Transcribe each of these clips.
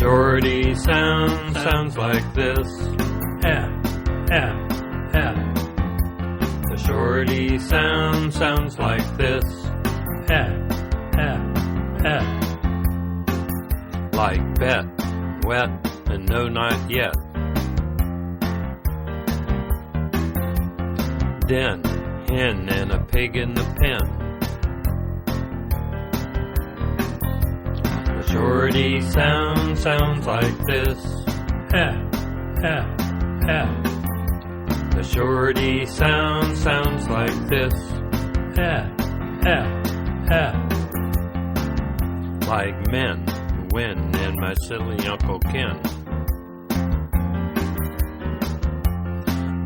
shorty sounds like this. The shorty sounds like this. Like bet, wet, and no, not yet. Den, hen, and a pig in the pen. The shorty sounds like this. The shorty sounds like this. Like men, win, and my silly Uncle Ken.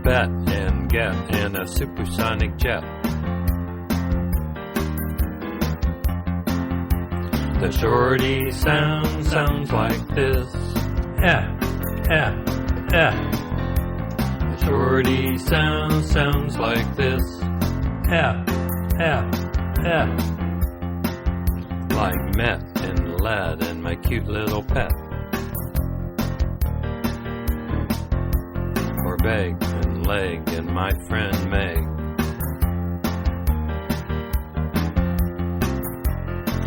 Bet and get in a supersonic jet. The shorty sounds like this. The shorty sounds like this. Like meth and lead and my cute little pet. Or beg and leg and my friend Meg.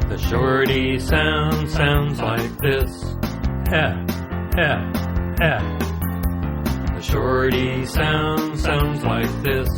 The shorty sounds like this. The shorty sounds like this.